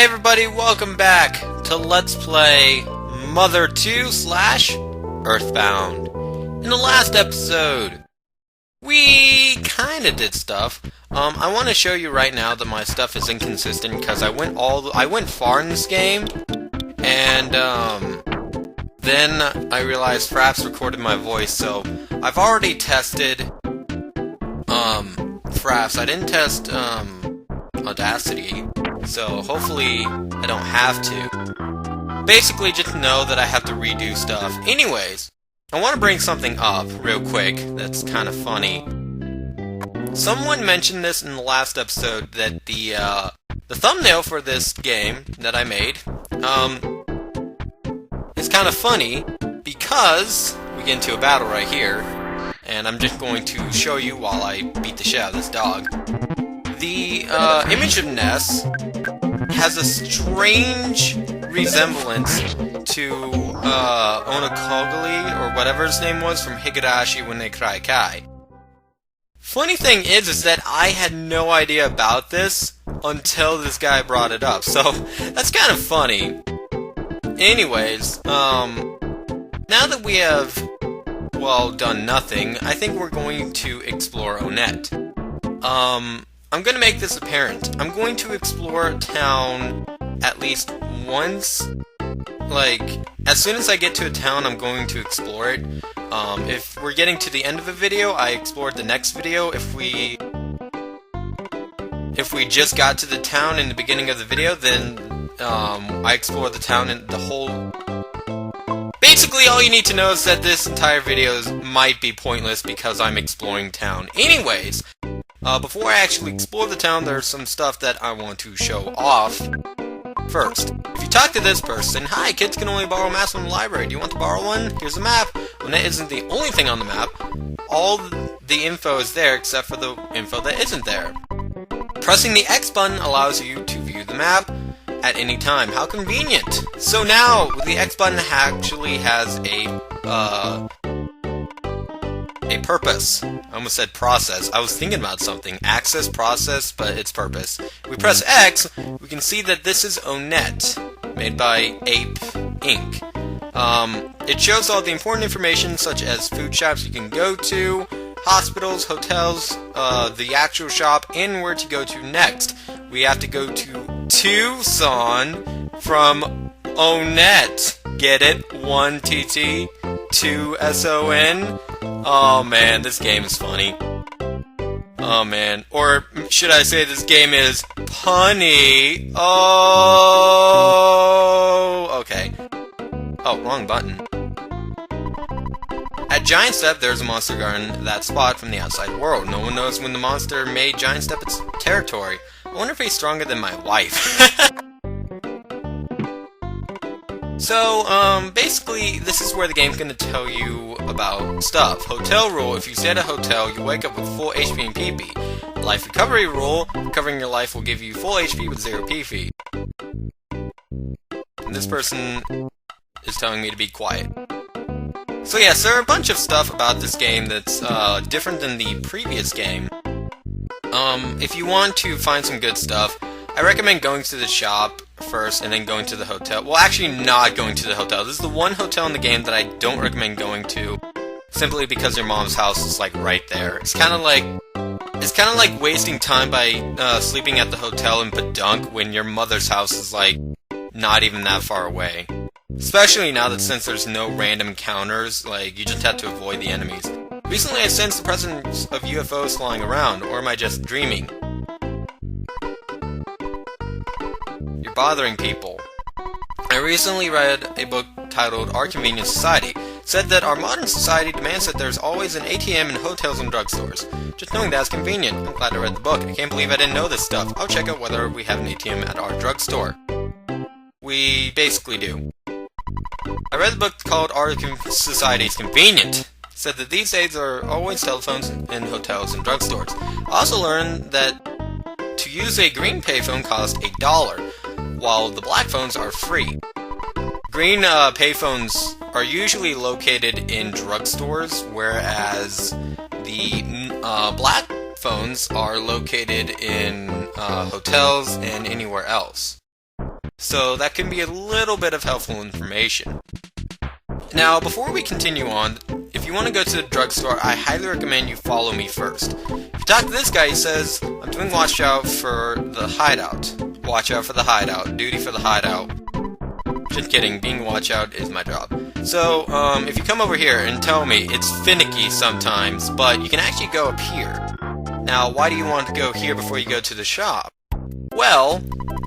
Hey everybody, welcome back to Let's Play Mother 2 / Earthbound. In the last episode, we kinda did stuff. I want to show you right now that my stuff is inconsistent because I went far in this game, and then I realized Fraps recorded my voice, so I've already tested Fraps. I didn't test Audacity, so hopefully I don't have to. Basically, just know that I have to redo stuff. Anyways, I want to bring something up real quick that's kind of funny. Someone mentioned this in the last episode that the thumbnail for this game that I made is kind of funny because we get into a battle right here, and I'm just going to show you while I beat the shit out of this dog. The image of Ness has a strange resemblance to Onett or whatever his name was from Higurashi when they cry Kai. Funny thing is that I had no idea about this until this guy brought it up, so that's kind of funny. Anyways, now that we have, well, done nothing, I think we're going to explore Onett. I'm gonna make this apparent. I'm going to explore a town at least once. Like, as soon as I get to a town, I'm going to explore it. If we're getting to the end of a video, I explored the next video. If we just got to the town in the beginning of the video, then I explored the town and the whole... Basically, all you need to know is that this entire video might be pointless because I'm exploring town. Anyways, before I actually explore the town, there's some stuff that I want to show off. First, if you talk to this person, hi, kids can only borrow maps from the library. Do you want to borrow one? Here's a map. When that isn't the only thing on the map, all the info is there except for the info that isn't there. Pressing the X button allows you to view the map at any time. How convenient! So now, the X button actually has a purpose. I almost said process. I was thinking about something. Access, process, but it's purpose. We press X, we can see that this is Onett, made by Ape Inc. It shows all the important information such as food shops you can go to, hospitals, hotels, the actual shop, and where to go to next. We have to go to Tucson from Onett. Get it? 1 TT, 2 SON. Oh man, this game is funny. Oh man. Or should I say this game is punny? Oh, okay. Oh, wrong button. At Giant Step, there's a monster garden that spot from the outside world. No one knows when the monster made Giant Step its territory. I wonder if he's stronger than my wife. So, basically, this is where the game's gonna tell you about stuff. Hotel rule, if you stay at a hotel, you wake up with full HP and PP. Life recovery rule, recovering your life will give you full HP with 0 PP. And this person is telling me to be quiet. So yes, there are a bunch of stuff about this game that's different than the previous game. If you want to find some good stuff, I recommend going to the shop first and then going to the hotel. Well, actually not going to the hotel. This is the one hotel in the game that I don't recommend going to, simply because your mom's house is like right there. It's kind of like wasting time by sleeping at the hotel in Badunk when your mother's house is like not even that far away. Especially now that since there's no random encounters, like you just have to avoid the enemies. Recently I sensed the presence of UFOs flying around, or am I just dreaming? You're bothering people. I recently read a book titled Our Convenient Society. It said that our modern society demands that there's always an ATM in hotels and drugstores. Just knowing that's convenient. I'm glad I read the book. I can't believe I didn't know this stuff. I'll check out whether we have an ATM at our drugstore. We basically do. I read the book called Our Society's Convenient. It said that these days there are always telephones in hotels and drugstores. I also learned that to use a green payphone costs $1, while the black phones are free. Green payphones are usually located in drugstores, whereas the black phones are located in hotels and anywhere else. so that can be a little bit of helpful information. Now, before we continue on, if you want to go to the drugstore, I highly recommend you follow me first. If you talk to this guy, he says, I'm doing watch out for the hideout. Watch out for the hideout. Duty for the hideout. Just kidding, being watch out is my job. So, if you come over here and tell me, it's finicky sometimes, but you can actually go up here. Now, why do you want to go here before you go to the shop? Well,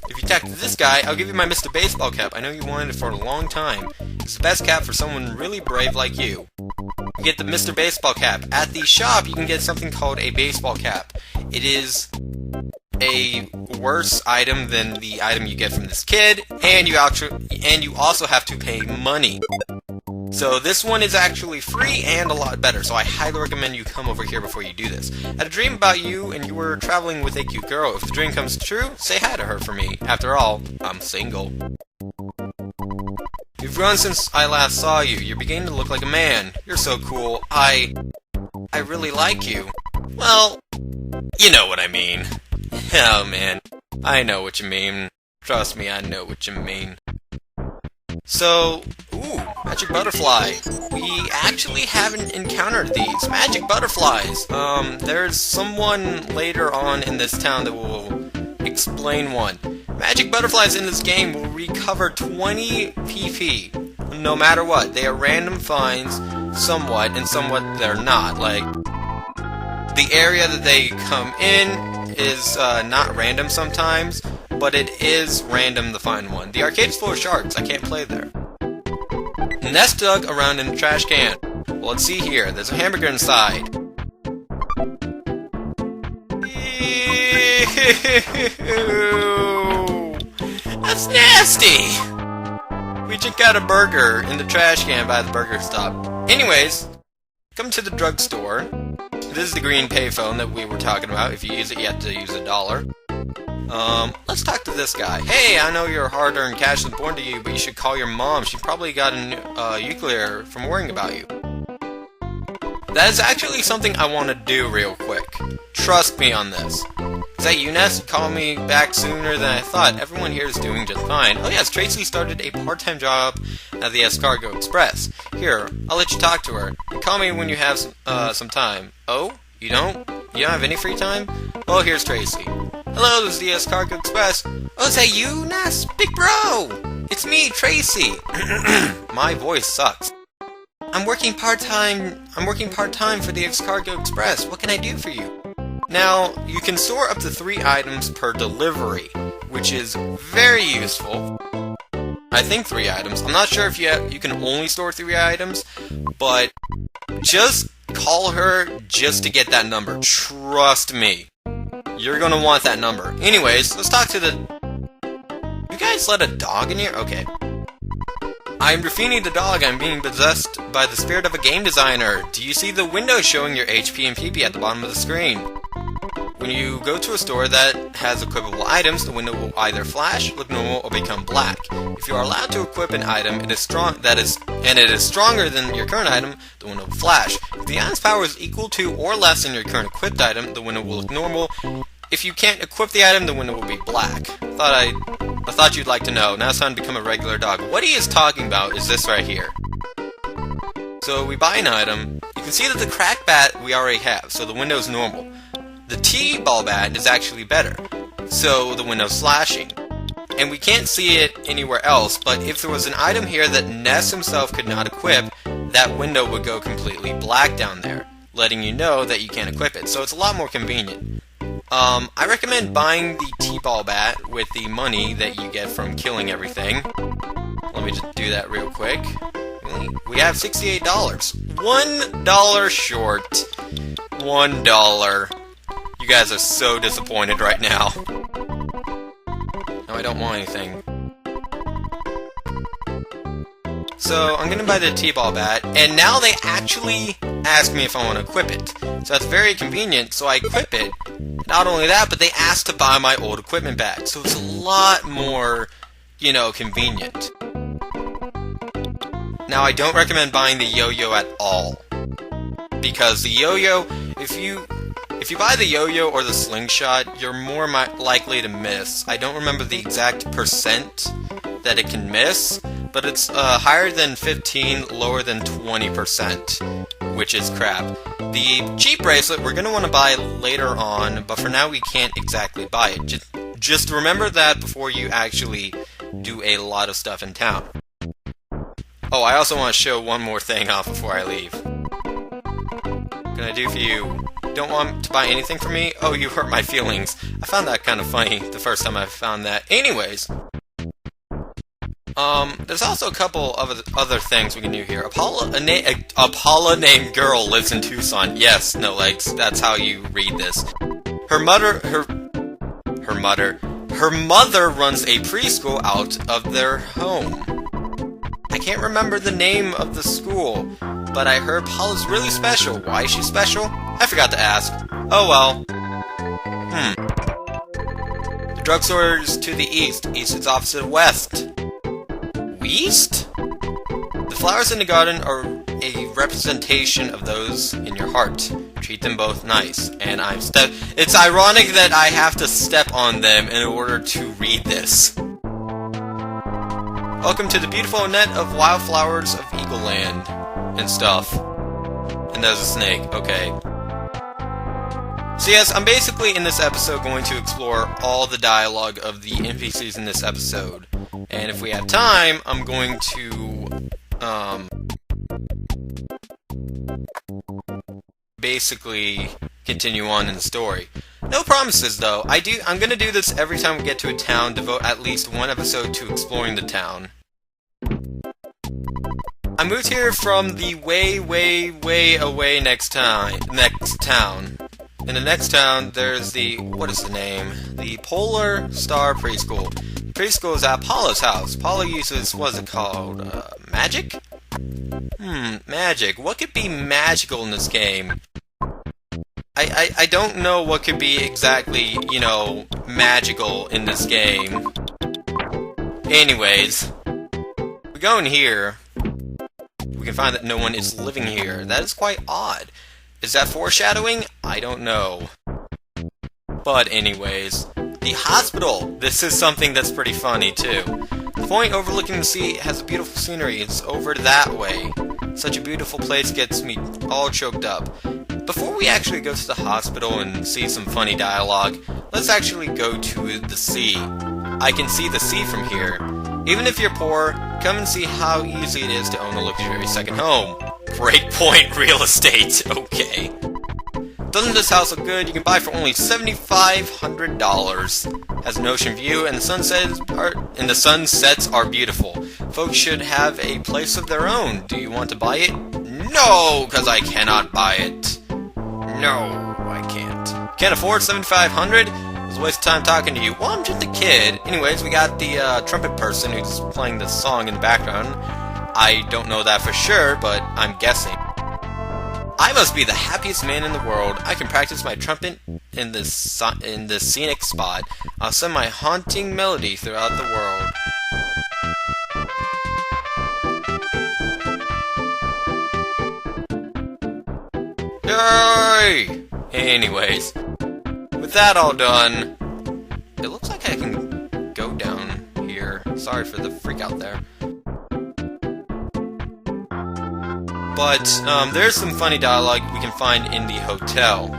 if you talk to this guy, I'll give you my Mr. Baseball cap. I know you wanted it for a long time. It's the best cap for someone really brave like you. You get the Mr. Baseball cap. At the shop, you can get something called a baseball cap. It is a worse item than the item you get from this kid, and you also have to pay money. So this one is actually free and a lot better, so I highly recommend you come over here before you do this. I had a dream about you and you were traveling with a cute girl. If the dream comes true, say hi to her for me. After all, I'm single. You've grown since I last saw you. You're beginning to look like a man. You're so cool. I really like you. Well, you know what I mean. Oh man, I know what you mean. Trust me, I know what you mean. So, ooh, magic butterfly. We actually haven't encountered these magic butterflies. There's someone later on in this town that will explain one. Magic butterflies in this game will recover 20 PP, no matter what. They are random finds, somewhat, and somewhat they're not. Like, the area that they come in is not random sometimes, but it is random to find one. The arcade's full of sharks. I can't play there. Nest dug around in the trash can. Well, let's see here. There's a hamburger inside. Ew, that's nasty! We just got a burger in the trash can by the burger stop. Anyways, come to the drugstore. This is the green payphone that we were talking about. If you use it, you have to use $1. Let's talk to this guy. Hey, I know your hard-earned cash is important to you, but you should call your mom. She probably got a nuclear from worrying about you. That is actually something I want to do real quick. Trust me on this. Is that you, Ness? You called me back sooner than I thought. Everyone here is doing just fine. Oh yes, Tracy started a part-time job at the Escargot Express. Here, I'll let you talk to her. Call me when you have some time. Oh? You don't? You don't have any free time? Well, here's Tracy. Hello, this is the Escargot Express. Oh, is that you, Ness? Big bro! It's me, Tracy. My voice sucks. I'm working part-time for the Escargot Express. What can I do for you? Now, you can store up to 3 items per delivery, which is very useful. I think 3 items. I'm not sure if you can only store 3 items, but just call her just to get that number. Trust me. You're gonna want that number. Anyways, let's talk to the... You guys let a dog in here? Okay. I'm Rafini the dog. I'm being possessed by the spirit of a game designer. Do you see the window showing your HP and PP at the bottom of the screen? When you go to a store that has equipable items, the window will either flash, look normal, or become black. If you are allowed to equip an item, it is stronger than your current item, the window will flash. If the item's power is equal to or less than your current equipped item, the window will look normal. If you can't equip the item, the window will be black. I thought you'd like to know. Now it's time to become a regular dog. What he is talking about is this right here. So we buy an item. You can see that the crack bat we already have, so the window's normal. The T-ball bat is actually better, so the window's flashing. And we can't see it anywhere else, but if there was an item here that Ness himself could not equip, that window would go completely black down there, letting you know that you can't equip it, so it's a lot more convenient. I recommend buying the T-ball bat with the money that you get from killing everything. Let me just do that real quick. We have $68. $1 short. $1. You guys are so disappointed right now. No, I don't want anything. So, I'm gonna buy the T-ball bat, and now they actually ask me if I want to equip it. So that's very convenient, so I equip it. Not only that, but they ask to buy my old equipment back. So it's a lot more, convenient. Now, I don't recommend buying the yo-yo at all. Because the yo-yo, if you If you buy the yo-yo or the slingshot, you're more likely to miss. I don't remember the exact percent that it can miss, but it's higher than 15, lower than 20%, which is crap. The cheap bracelet we're going to want to buy later on, but for now we can't exactly buy it. Just remember that before you actually do a lot of stuff in town. Oh, I also want to show one more thing off before I leave. What can I do for you? Don't want to buy anything for me? Oh, you hurt my feelings. I found that kind of funny the first time I found that. Anyways, there's also a couple of other things we can do here. Apollo named girl lives in Tucson. Yes, NoLegs, that's how you read this. Her mother runs a preschool out of their home. I can't remember the name of the school, but I heard Paula's really special. Why is she special? I forgot to ask. Oh well. The drugstore is to the east. East is opposite of west. West? The flowers in the garden are a representation of those in your heart. Treat them both nice. And it's ironic that I have to step on them in order to read this. Welcome to the beautiful Onett of wildflowers of Eagle Land and stuff. And there's a snake. Okay. So yes, I'm basically in this episode going to explore all the dialogue of the NPCs in this episode. And if we have time, I'm going to basically continue on in the story. No promises though. I'm gonna do this every time we get to a town, devote at least one episode to exploring the town. I moved here from the way away next town. In the next town, there's what is the name? The Polar Star Preschool. The preschool is at Paula's house. Paula uses, what is it called? Magic? Magic. What could be magical in this game? I don't know what could be exactly, magical in this game. Anyways, we go in here. We can find that no one is living here. That is quite odd. Is that foreshadowing? I don't know. But anyways, the hospital. This is something that's pretty funny too. The point overlooking the sea has a beautiful scenery. It's over that way. Such a beautiful place gets me all choked up. Before we actually go to the hospital and see some funny dialogue, let's actually go to the sea. I can see the sea from here. Even if you're poor, come and see how easy it is to own a luxurious second home. Breakpoint real estate, okay. Doesn't this house look good? You can buy for only $7,500. Has an ocean view, and the sunsets are beautiful. Folks should have a place of their own. Do you want to buy it? No, because I cannot buy it. No, I can't. Can't afford $7,500? It was a waste of time talking to you. Well, I'm just a kid. Anyways, we got the trumpet person who's playing this song in the background. I don't know that for sure, but I'm guessing. I must be the happiest man in the world. I can practice my trumpet in this scenic spot. I'll send my haunting melody throughout the world. Yay! Anyways, with that all done, it looks like I can go down here. Sorry for the freak out there. But there's some funny dialogue we can find in the hotel.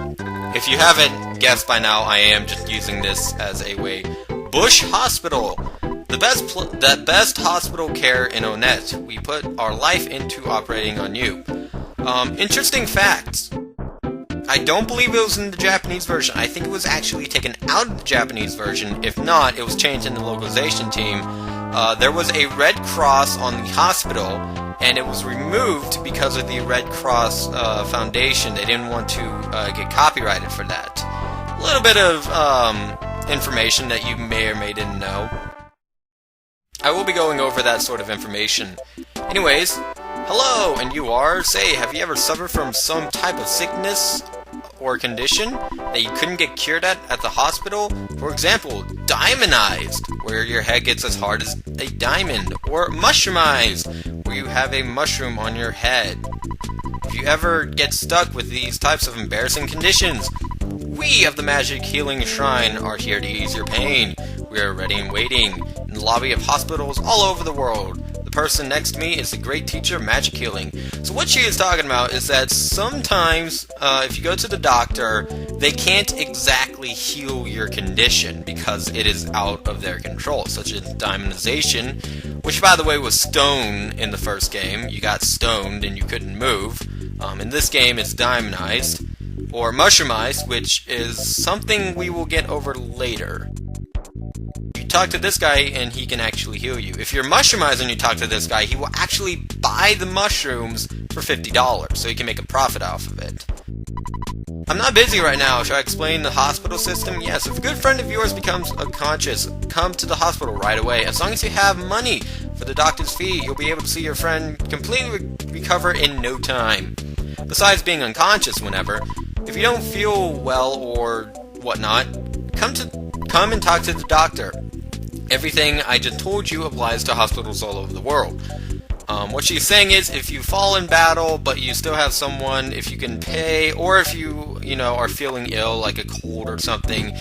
If you haven't guessed by now, I am just using this as a way. Bush Hospital! The best hospital care in Onett. We put our life into operating on you. Interesting facts. I don't believe it was in the Japanese version. I think it was actually taken out of the Japanese version. If not, it was changed in the localization team. There was a Red Cross on the hospital, and it was removed because of the Red Cross Foundation. They didn't want to get copyrighted for that. A little bit of information that you may or may didn't know. I will be going over that sort of information. Anyways, hello, and you are? Say, have you ever suffered from some type of sickness or condition that you couldn't get cured at the hospital? For example, diamondized, where your head gets as hard as a diamond, or mushroomized, where you have a mushroom on your head. If you ever get stuck with these types of embarrassing conditions, We of the Magic Healing Shrine are here to ease your pain. We are ready and waiting in the lobby of hospitals all over the world. The person next to me is the great teacher of magic healing. So what she is talking about is that sometimes, if you go to the doctor, they can't exactly heal your condition because it is out of their control, such as diamondization, which by the way was stone in the first game. You got stoned and you couldn't move. In this game it's diamondized, or mushroomized, which is something we will get over later. You talk to this guy and he can actually heal you. If you're mushroomized and you talk to this guy, he will actually buy the mushrooms for $50, so he can make a profit off of it. I'm not busy right now. Should I explain the hospital system? Yes, if a good friend of yours becomes unconscious, come to the hospital right away. As long as you have money for the doctor's fee, you'll be able to see your friend completely recover in no time. Besides being unconscious whenever, if you don't feel well or whatnot, come and talk to the doctor. Everything I just told you applies to hospitals all over the world. What she's saying is, if you fall in battle, but you still have someone, if you can pay, or if you are feeling ill, like a cold or something,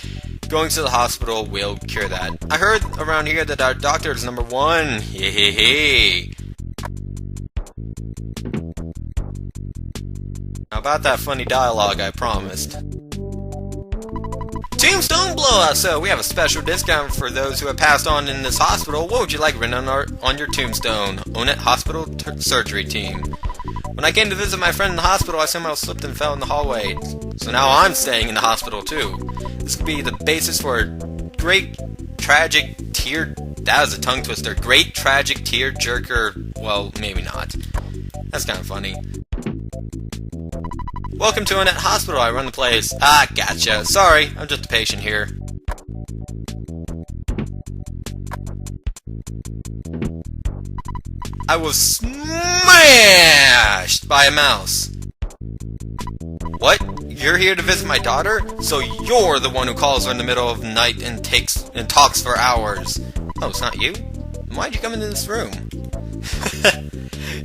going to the hospital will cure that. I heard around here that our doctor is number one. Hey. How about that funny dialogue I promised? Tombstone blowout! So we have a special discount for those who have passed on in this hospital. What would you like written on your tombstone? Onett Hospital Surgery Team. When I came to visit my friend in the hospital, I somehow slipped and fell in the hallway. So now I'm staying in the hospital too. This could be the basis for a great tragic tear... That was a tongue twister. Great tragic tear jerker... Well, maybe not. That's kind of funny. Welcome to Onett Hospital, I run the place. Ah, gotcha. Sorry, I'm just a patient here. I was smashed by a mouse. What? You're here to visit my daughter? So you're the one who calls her in the middle of the night and talks for hours. Oh, it's not you? Why'd you come into this room?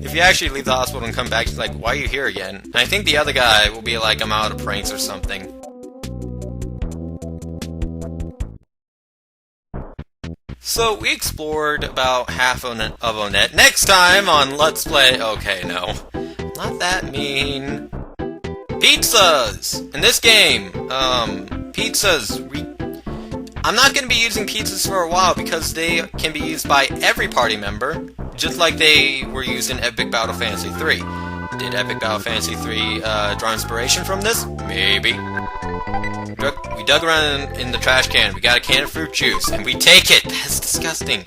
If you actually leave the hospital and come back, she's like, why are you here again? And I think the other guy will be like, I'm out of pranks or something. So, we explored about half of Onett. Next time on Let's Play... Okay, no. Not that mean. Pizzas! In this game, pizzas... I'm not going to be using pizzas for a while because they can be used by every party member, just like they were used in Epic Battle Fantasy 3. Did Epic Battle Fantasy 3 draw inspiration from this? Maybe. We dug around in the trash can. We got a can of fruit juice, and we take it. That's disgusting.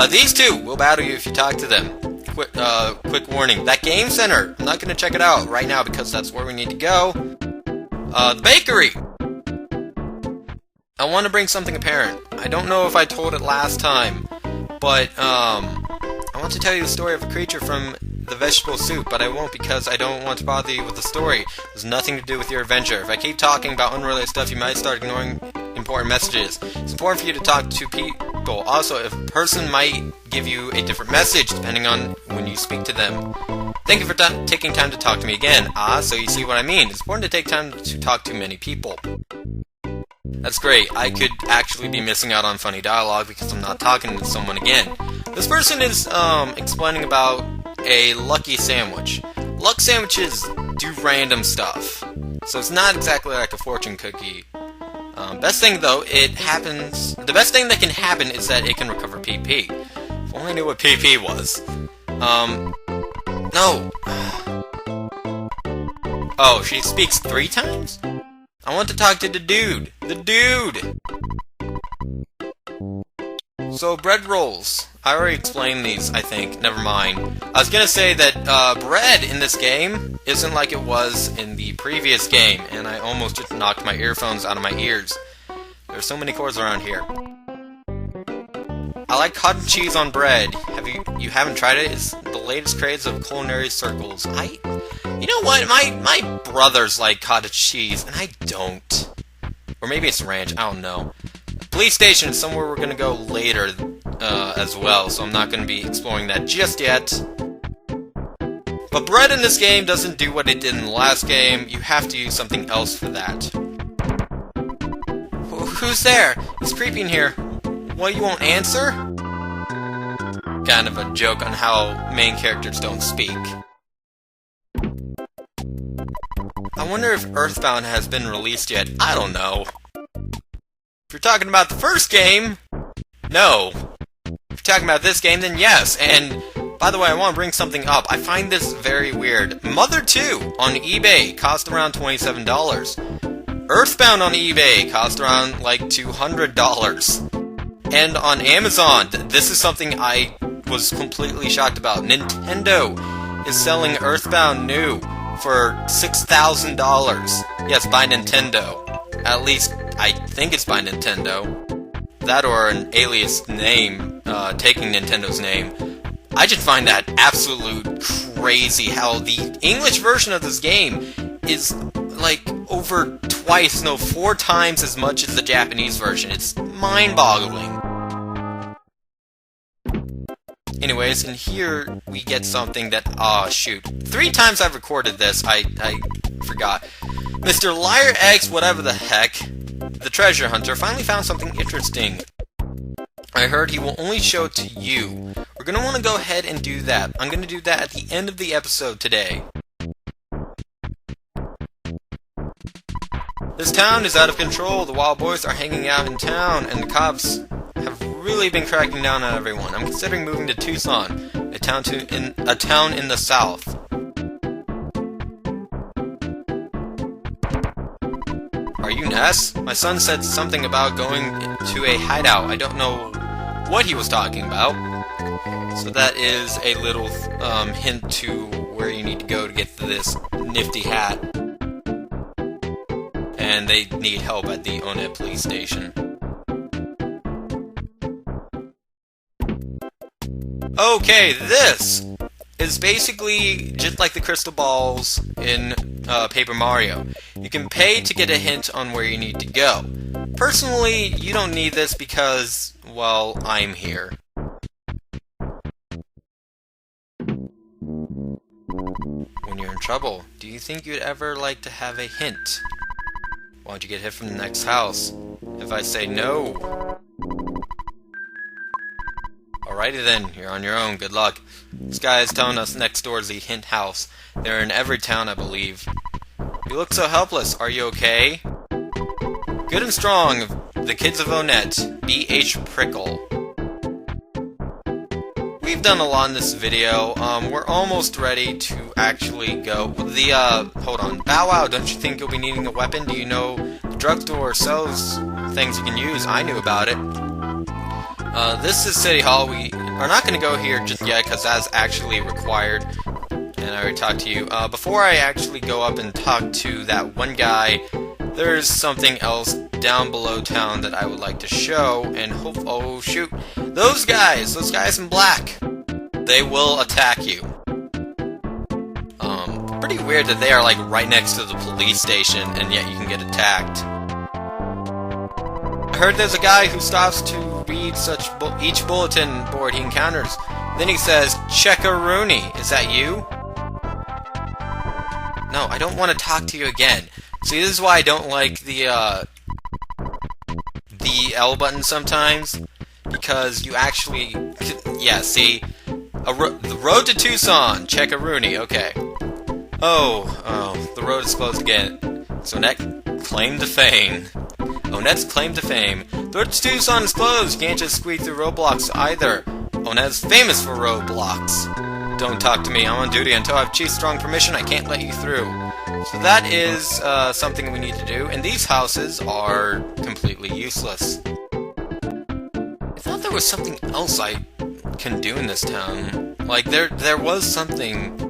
These two will battle you if you talk to them. Quick warning. That game center, I'm not going to check it out right now because that's where we need to go. The bakery. I want to bring something apparent. I don't know if I told it last time, but I want to tell you the story of a creature from the vegetable soup, but I won't because I don't want to bother you with the story. It has nothing to do with your adventure. If I keep talking about unrelated stuff, you might start ignoring important messages. It's important for you to talk to people. Also, if a person might give you a different message depending on when you speak to them. Thank you for taking time to talk to me again. So you see what I mean. It's important to take time to talk to many people. That's great. I could actually be missing out on funny dialogue because I'm not talking to someone again. This person is explaining about a lucky sandwich. Luck sandwiches do random stuff, so it's not exactly like a fortune cookie. Best thing though, the best thing that can happen is that it can recover PP. If only I knew what PP was. No. Oh, she speaks 3 times? I want to talk to the dude. The dude! So, bread rolls. I already explained these, I think. Never mind. I was gonna say that bread in this game isn't like it was in the previous game, and I almost just knocked my earphones out of my ears. There's so many cords around here. I like cottage cheese on bread. You haven't tried it? It's the latest craze of culinary circles. You know what? My brothers like cottage cheese, and I don't. Or maybe it's ranch. I don't know. Police station is somewhere we're gonna go later as well, so I'm not gonna be exploring that just yet. But bread in this game doesn't do what it did in the last game. You have to use something else for that. who's there? It's creepy in here. What, you won't answer? Kind of a joke on how main characters don't speak. I wonder if Earthbound has been released yet. I don't know. If you're talking about the first game, no. If you're talking about this game, then yes. And by the way, I want to bring something up. I find this very weird. Mother 2 on eBay cost around $27. Earthbound on eBay cost around like $200. And on Amazon, this is something I was completely shocked about. Nintendo is selling Earthbound new for $6,000. Yes, by Nintendo. At least, I think it's by Nintendo. That or an alias name, taking Nintendo's name. I just find that absolute crazy how the English version of this game is like over twice, no, 4 times as much as the Japanese version. It's mind-boggling. Anyways, in here we get something that, shoot. 3 times I've recorded this, I forgot. Mr. Liar X, whatever the heck, the treasure hunter, finally found something interesting. I heard he will only show it to you. We're gonna want to go ahead and do that. I'm gonna do that at the end of the episode today. This town is out of control. The wild boys are hanging out in town, and the cops have really been cracking down on everyone. I'm considering moving to Tucson, a town in the south. Are you Ness? My son said something about going to a hideout. I don't know what he was talking about. So that is a little hint to where you need to go to get this nifty hat. And they need help at the Onett police station. Okay, this is basically just like the crystal balls in Paper Mario. You can pay to get a hint on where you need to go. Personally, you don't need this because, well, I'm here. When you're in trouble, do you think you'd ever like to have a hint? Won't you get hit from the next house? If I say no... Alrighty then, you're on your own, good luck. This guy is telling us next door is the hint house. They're in every town, I believe. You look so helpless, are you okay? Good and strong, the kids of Onett, B.H. Prickle. We've done a lot in this video, we're almost ready to actually go. Hold on, Bow Wow, don't you think you'll be needing a weapon? Do you know the drugstore sells things you can use? I knew about it. This is City Hall. We are not going to go here just yet, because that's actually required. And I already talked to you. Before I actually go up and talk to that one guy, there's something else down below town that I would like to show, and oh shoot, those guys in black, they will attack you. Pretty weird that they are like right next to the police station, and yet you can get attacked. I heard there's a guy who stops to read each bulletin board he encounters. Then he says, "Check-a-rooney, is that you?" No, I don't want to talk to you again. See, this is why I don't like the L button sometimes, because you actually, yeah, see, the road to Tucson, check-a-rooney, okay. Oh, the road is closed again. So Onett claim to fame. Onett's claim to fame. The road to Tucson is closed. You can't just squeeze through roadblocks either. Onett's famous for roadblocks. Don't talk to me. I'm on duty until I have Chief Strong permission. I can't let you through. So that is something we need to do. And these houses are completely useless. I thought there was something else I can do in this town. Like, there was something...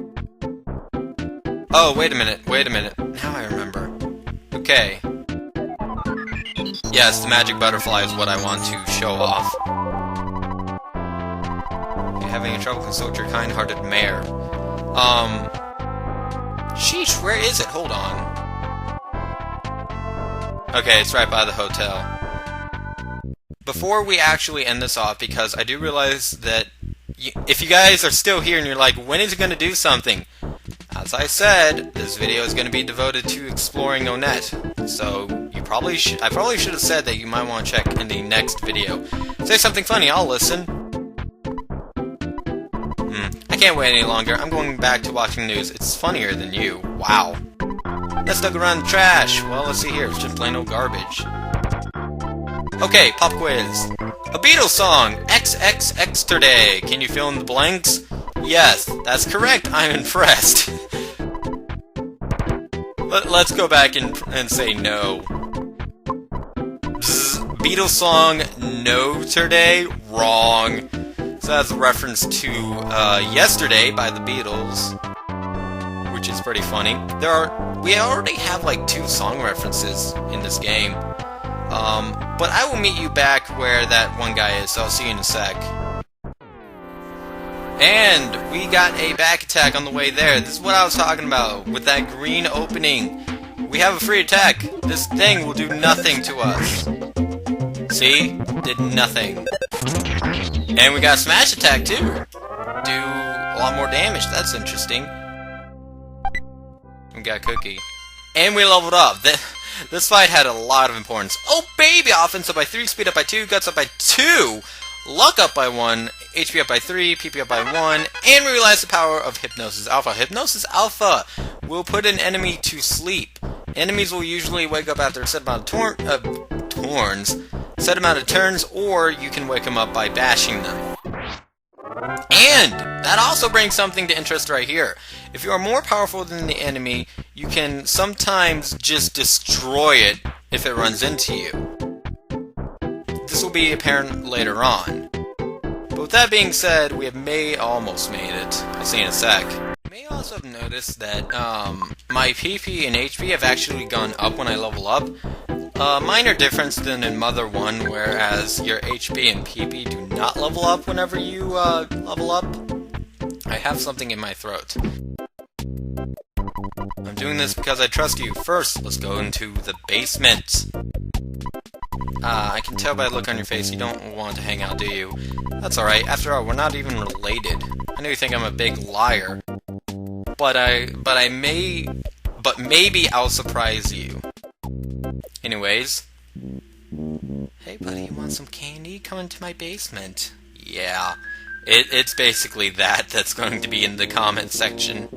Oh, wait a minute. Now I remember. Okay. Yes, the magic butterfly is what I want to show off. If you're having any trouble, consult your kind-hearted mayor. Sheesh, where is it? Hold on. Okay, it's right by the hotel. Before we actually end this off, because I do realize that if you guys are still here and you're like, when is it going to do something? As I said, this video is going to be devoted to exploring Onett, so you I probably should have said that you might want to check in the next video. Say something funny, I'll listen. I can't wait any longer. I'm going back to watching news. It's funnier than you. Wow. Let's look around the trash. Well, let's see here. It's just plain old garbage. Okay, pop quiz. A Beatles song, XXXterday. Can you fill in the blanks? Yes, that's correct. I'm impressed. Let's go back and say no. Beatles song, No Terday? Wrong. So that's a reference to Yesterday by the Beatles, which is pretty funny. We already have like 2 song references in this game. But I will meet you back where that one guy is, so I'll see you in a sec. And we got a back attack on the way there. This is what I was talking about, with that green opening. We have a free attack. This thing will do nothing to us. See? Did nothing. And we got a smash attack too. Do a lot more damage. That's interesting. We got a cookie. And we leveled up. This fight had a lot of importance. Oh baby! Offense up by 3, speed up by 2, guts up by 2, luck up by 1, HP up by 3, PP up by 1, and we realize the power of Hypnosis Alpha. Hypnosis Alpha will put an enemy to sleep. Enemies will usually wake up after a set amount of turns, or you can wake them up by bashing them. And that also brings something to interest right here. If you are more powerful than the enemy, you can sometimes just destroy it if it runs into you. This will be apparent later on. But with that being said, we have almost made it. I'll see you in a sec. You may also have noticed that my PP and HP have actually gone up when I level up. Minor difference than in Mother 1, whereas your HP and PP do not level up whenever you level up. I have something in my throat. I'm doing this because I trust you. First, let's go into the basement. I can tell by the look on your face you don't want to hang out, do you? That's alright. After all, we're not even related. I know you think I'm a big liar. But maybe I'll surprise you. Anyways. Hey buddy, you want some candy? Come into my basement. Yeah. It's basically that's going to be in the comment section.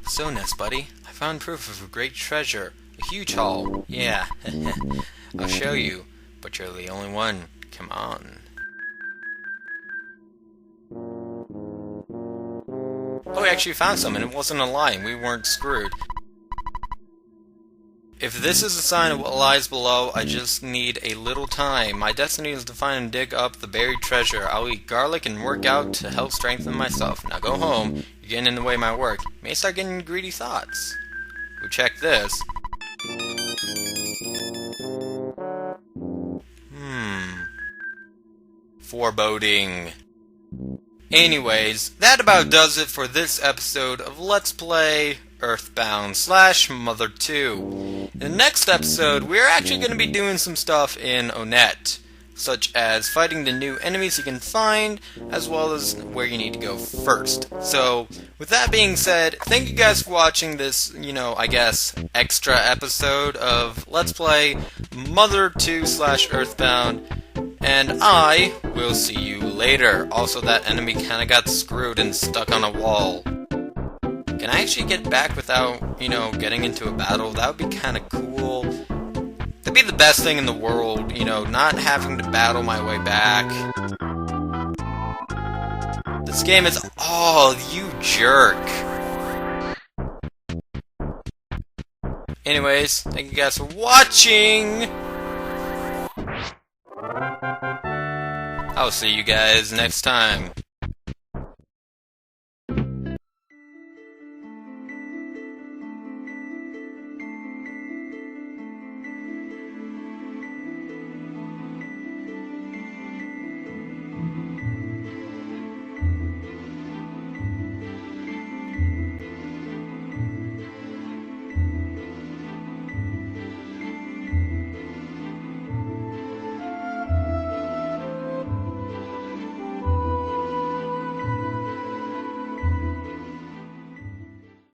So, Nest buddy, I found proof of a great treasure. A huge haul. Yeah. I'll show you. But you're the only one. Come on. Oh, we actually found some, and it wasn't a lie. We weren't screwed. If this is a sign of what lies below, I just need a little time. My destiny is to find and dig up the buried treasure. I'll eat garlic and work out to help strengthen myself. Now go home. You're getting in the way of my work. You may start getting greedy thoughts. Go check this. Foreboding. Anyways, that about does it for this episode of Let's Play Earthbound / Mother 2. In the next episode, we're actually going to be doing some stuff in Onett, such as fighting the new enemies you can find, as well as where you need to go first. So, with that being said, thank you guys for watching this, I guess, extra episode of Let's Play Mother 2 / Earthbound. And I will see you later. Also, that enemy kind of got screwed and stuck on a wall. Can I actually get back without, getting into a battle? That would be kind of cool. That'd be the best thing in the world, not having to battle my way back. This game is... Oh, you jerk. Anyways, thank you guys for watching. I'll see you guys next time.